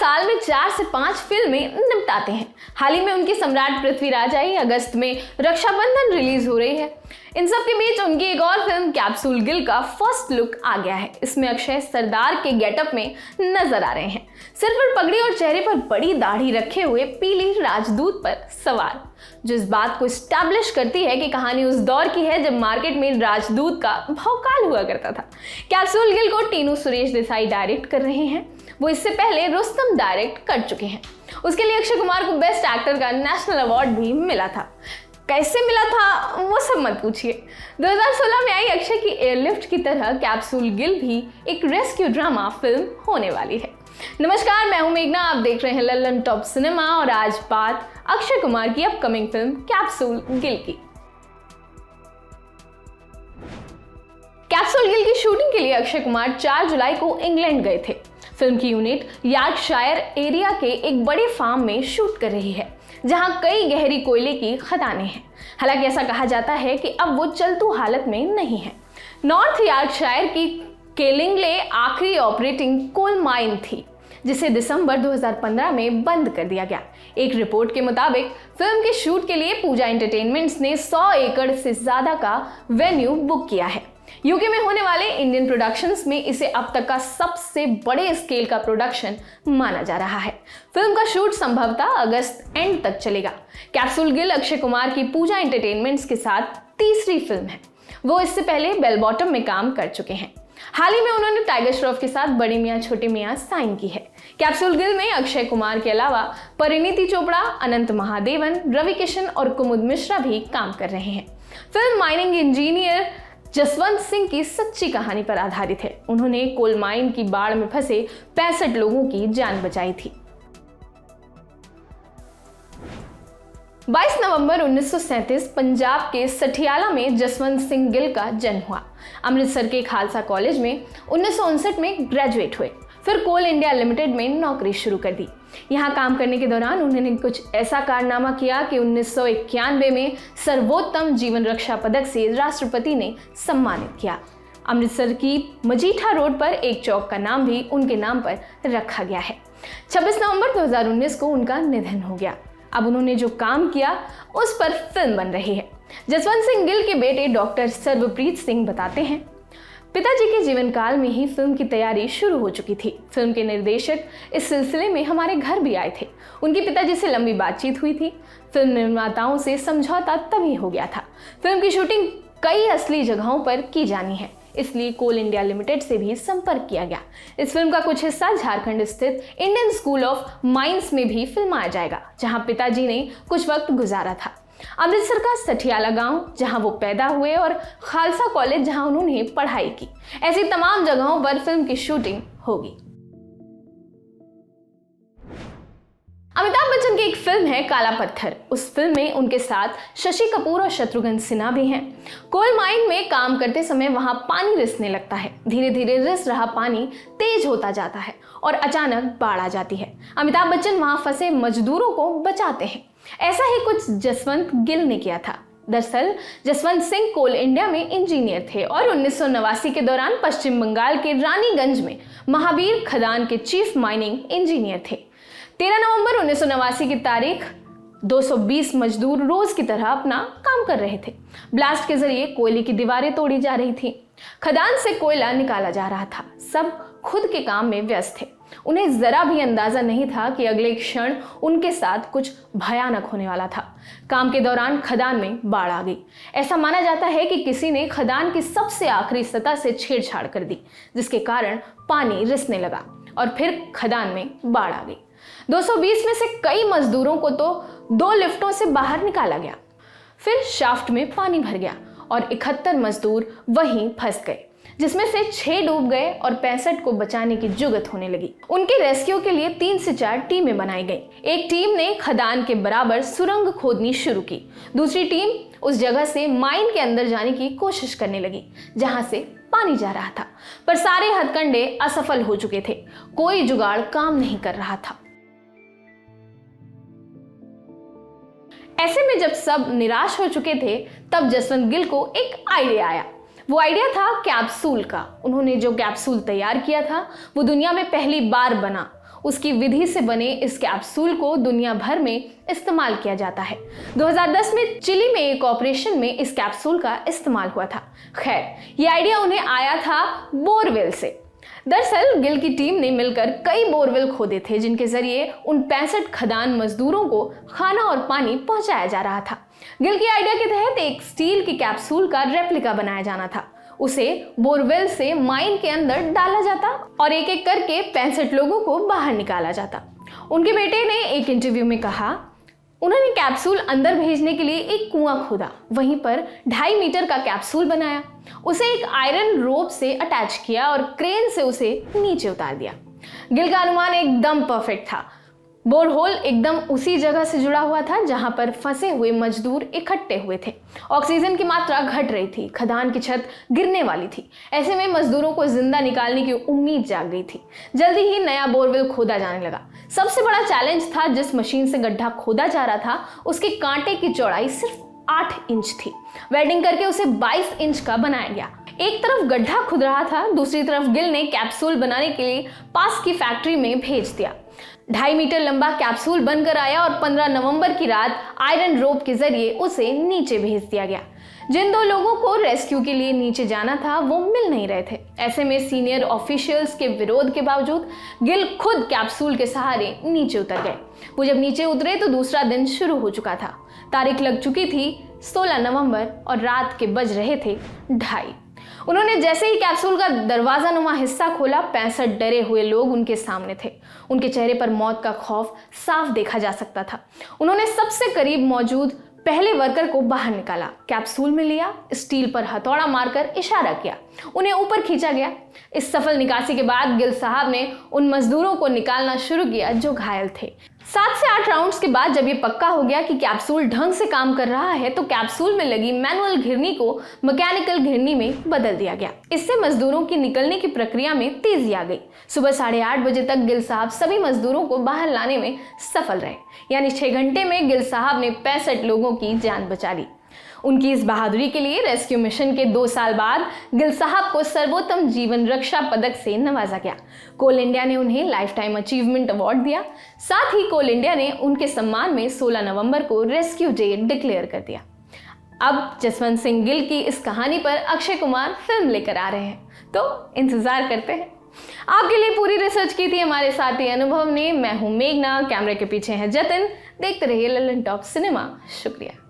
साल में 4 से 5 फिल्में निपटाते हैं। हाल ही में उनकी सम्राट पृथ्वीराज आई, अगस्त में रक्षाबंधन रिलीज हो रही है। इन सब के बीच उनकी एक और फिल्म कैप्सूल गिल का फर्स्ट लुक आ गया है। इसमें अक्षय सरदार के गेटअप में नजर आ रहे हैं, सिर पर पगड़ी और चेहरे पर बड़ी दाढ़ी रखे हुए पीली राजदूत पर सवार, जो इस बात को स्टैब्लिश करती है कि कहानी उस दौर की है जब मार्केट में राजदूत का भौकाल हुआ करता था। कैप्सूल गिल को टीनू सुरेश देसाई डायरेक्ट कर रहे हैं। वो इससे पहले रुस्तम डायरेक्ट कर चुके हैं। उसके लिए अक्षय कुमार को बेस्ट एक्टर का नेशनल अवार्ड भी मिला था। कैसे मिला था वो सब मत पूछिए। 2016 में आई अक्षय की एयरलिफ्ट की तरह कैप्सूल गिल भी एक रेस्क्यू ड्रामा फिल्म होने वाली है। नमस्कार, मैं हूं मेघना, आप देख रहे हैं लल्लन टॉप सिनेमा और आज बात अक्षय कुमार की अपकमिंग फिल्म कैप्सूल गिल की। कैप्सूल गिल की शूटिंग के लिए अक्षय कुमार 4 जुलाई को इंग्लैंड गए थे। फिल्म की यूनिट यॉर्कशायर एरिया के एक बड़े फार्म में शूट कर रही है, जहां कई गहरी कोयले की खदानें हैं। हालांकि ऐसा कहा जाता है कि अब वो चलतू हालत में नहीं है। नॉर्थ यॉर्कशायर की केलिंगले आखिरी ऑपरेटिंग कोल माइन थी, जिसे दिसंबर 2015 में बंद कर दिया गया। एक रिपोर्ट के मुताबिक फिल्म के शूट के लिए पूजा एंटरटेनमेंट्स ने 100 एकड़ से ज्यादा का वेन्यू बुक किया है। यूके में होने वाले इंडियन प्रोडक्शंस में इसे अब तक का सबसे बड़े स्केल का प्रोडक्शन माना जा रहा है। फिल्म का शूट संभवतः अगस्त एंड तक चलेगा। कैप्सूल गिल अक्षय कुमार की पूजा एंटरटेनमेंट्स के साथ तीसरी फिल्म है। वो इससे पहले बेल बॉटम में काम कर चुके हैं। हाल ही में उन्होंने टाइगर श्रॉफ के साथ बड़े मियां छोटे मियां साइन की है। कैप्सूल गिल में अक्षय कुमार के अलावा परिणीति चोपड़ा, अनंत महादेवन, रवि किशन और कुमुद मिश्रा भी काम कर रहे हैं। Film mining engineer Jaswant Singh की सच्ची कहानी पर आधारित है। उन्होंने कोल माइन की बाढ़ में फंसे 65 लोगों की जान बचाई थी। 22 नवंबर 1937 पंजाब के सठियाला में जसवंत सिंह गिल का जन्म हुआ। अमृतसर के खालसा कॉलेज में 1959 में ग्रेजुएट हुए। फिर कोल इंडिया लिमिटेड में नौकरी शुरू कर दी। यहाँ काम करने के दौरान उन्होंने कुछ ऐसा कारनामा किया कि 1991 में सर्वोत्तम जीवन रक्षा पदक से राष्ट्रपति ने सम्मानित किया। अमृतसर की मजीठा रोड पर एक चौक का नाम भी उनके नाम पर रखा गया है। 26 नवंबर 2019 को उनका निधन हो गया। अब उन्होंने जो काम किया उस पर फिल्म बन रही है। जसवंत सिंह गिल के बेटे डॉक्टर सर्वप्रीत सिंह बताते हैं, पिताजी के जीवन काल में ही फिल्म की तैयारी शुरू हो चुकी थी। फिल्म के निर्देशक इस सिलसिले में हमारे घर भी आए थे। उनकी पिताजी से लंबी बातचीत हुई थी। फिल्म निर्माताओं से समझौता तभी हो गया था। फिल्म की शूटिंग कई असली जगहों पर की जानी है, इसलिए कोल इंडिया लिमिटेड से भी संपर्क किया गया। इस फिल्म का कुछ हिस्सा झारखंड स्थित इंडियन स्कूल ऑफ माइंस में भी फिल्माया जाएगा, जहां पिताजी ने कुछ वक्त गुजारा था। अमृतसर का सठियाला गांव, जहां वो पैदा हुए, और खालसा कॉलेज, जहां उन्होंने पढ़ाई की, ऐसी तमाम जगहों पर फिल्म की शूटिंग होगी। अमिताभ बच्चन की एक फिल्म है काला पत्थर। उस फिल्म में उनके साथ शशि कपूर और शत्रुघ्न सिन्हा भी हैं। कोल माइन में काम करते समय वहां पानी रिसने लगता है। धीरे धीरे रिस रहा पानी तेज होता जाता है और अचानक बाढ़ आ जाती है। अमिताभ बच्चन वहां फंसे मजदूरों को बचाते हैं। ऐसा ही कुछ जसवंत गिल ने किया था। दरअसल जसवंत सिंह कोल इंडिया में इंजीनियर थे और 1989 के दौरान पश्चिम बंगाल के रानीगंज में महावीर खदान के चीफ माइनिंग इंजीनियर थे। 13 नवंबर 1989 की तारीख 220 मजदूर रोज की तरह अपना काम कर रहे थे। ब्लास्ट के जरिए कोयले की दीवारें तोड़ी जा रही थी। खदान से कोयला निकाला जा रहा था। सब खुद के काम में व्यस्त थे। उन्हें जरा भी अंदाजा नहीं था कि अगले क्षण उनके साथ कुछ भयानक होने वाला था। काम के दौरान खदान में बाढ़ आ गई। ऐसा माना जाता है कि किसी ने खदान की सबसे आखिरी सतह से छेड़छाड़ कर दी, जिसके कारण पानी रिसने लगा और फिर खदान में बाढ़ आ गई। 220 में से कई मजदूरों को तो 2 लिफ्टों से बाहर निकाला गया। फिर शाफ्ट में पानी भर गया और 71 मजदूर वहीं फंस गए, जिसमें से 6 डूब गए और 65 को बचाने की जुगत होने लगी। उनके रेस्क्यू के लिए 3 से 4 टीमें बनाई गई। एक टीम ने खदान के बराबर सुरंग खोदनी शुरू की। दूसरी टीम उस जगह से माइन के अंदर जाने की कोशिश करने लगी जहां से पानी जा रहा था, पर सारे हथकंडे असफल हो चुके थे। कोई जुगाड़ काम नहीं कर रहा था। ऐसे में जब सब निराश हो चुके थे, तब जसवंत गिल को एक आइडिया आया। वो आइडिया था कैप्सूल का। उन्होंने जो कैप्सूल तैयार किया था वो दुनिया में पहली बार बना। उसकी विधि से बने इस कैप्सूल को दुनिया भर में इस्तेमाल किया जाता है। 2010 में चिली में एक ऑपरेशन में इस कैप्सूल का इस्तेमाल हुआ था। खैर, ये आइडिया उन्हें आया था बोरवेल से। दरअसल गिल की टीम ने मिलकर कई बोरवेल खोदे थे, जिनके जरिए उन 65 खदान मजदूरों को खाना और पानी पहुंचाया जा रहा था। गिल की आइडिया के तहत एक स्टील की कैप्सूल का रेप्लिका बनाया जाना था। उसे बोरवेल से माइन के अंदर डाला जाता और एक एक करके 65 लोगों को बाहर निकाला जाता। उनके बेटे ने एक इंटरव्यू में कहा, उन्होंने कैप्सूल अंदर भेजने के लिए एक कुआं खोदा, वहीं पर 2.5 मीटर का कैप्सूल बनाया, उसे एक आयरन रोप से अटैच किया और क्रेन से उसे नीचे उतार दिया। गिल का अनुमान एकदम परफेक्ट था। बोरहोल एकदम उसी जगह से जुड़ा हुआ था जहां पर फंसे हुए मजदूर इकट्ठे हुए थे। ऑक्सीजन की मात्रा घट रही थी, खदान की छत गिरने वाली थी। ऐसे में मजदूरों को जिंदा निकालने की उम्मीद जाग गई थी। जल्दी ही नया बोरवेल खोदा जाने लगा। सबसे बड़ा चैलेंज था, जिस मशीन से गड्ढा खोदा जा रहा था उसके कांटे की चौड़ाई सिर्फ 8 इंच थी। वेल्डिंग करके उसे 22 इंच का बनाया गया। एक तरफ गड्ढा खुद रहा था, दूसरी तरफ गिल ने कैप्सूल बनाने के लिए पास की फैक्ट्री में भेज दिया। 2.5 मीटर लंबा कैप्सूल बनकर आया और 15 नवंबर की रात आयरन रोप के जरिए उसे नीचे भेज दिया गया। जिन 2 लोगों को रेस्क्यू के लिए नीचे जाना था वो मिल नहीं रहे थे। ऐसे में सीनियर ऑफिशियल्स के विरोध के बावजूद गिल खुद कैप्सूल के सहारे नीचे उतर गए। वो जब नीचे उतरे तो दूसरा दिन शुरू हो चुका था। तारीख लग चुकी थी 16 नवंबर और रात के बज रहे थे 2:30। उन्होंने जैसे ही कैप्सूल का दरवाजा नुमा हिस्सा खोला, 65 डरे हुए लोग उनके सामने थे। उनके चेहरे पर मौत का खौफ साफ देखा जा सकता था। उन्होंने सबसे करीब मौजूद पहले वर्कर को बाहर निकाला, कैप्सूल में लिया, स्टील पर हथौड़ा मारकर इशारा किया, उन्हें ऊपर खींचा गया। इस सफल निकासी के बाद गिल साहब ने उन मजदूरों को निकालना शुरू किया जो घायल थे। 7 से 8 राउंड्स के बाद जब ये पक्का हो गया कि कैप्सूल ढंग से काम कर रहा है तो कैप्सूल में लगी मैनुअल घिरनी को मैकेनिकल घिरनी में बदल दिया गया। इससे मजदूरों की निकलने की प्रक्रिया में तेजी आ गई। सुबह 8:30 बजे तक गिल साहब सभी मजदूरों को बाहर लाने में सफल रहे, यानी 6 घंटे में गिल साहब ने 65 लोगों की जान बचा ली। उनकी इस बहादुरी के लिए रेस्क्यू मिशन के 2 साल बाद गिल साहब को सर्वोत्तम जीवन रक्षा पदक से नवाजा गया। कोल इंडिया ने उन्हें लाइफ टाइम अचीवमेंट अवार्ड दिया। साथ ही कोल इंडिया ने उनके सम्मान में 16 नवंबर को रेस्क्यू डे डिक्लेयर कर दिया। अब जसवंत सिंह गिल की इस कहानी पर अक्षय कुमार फिल्म लेकर आ रहे हैं, तो इंतजार करते हैं। आपके लिए पूरी रिसर्च की थी हमारे साथी अनुभव ने। मैं हूं मेघना, कैमरे के पीछे है जतिन। देखते रहिए लल्लन टॉप सिनेमा। शुक्रिया।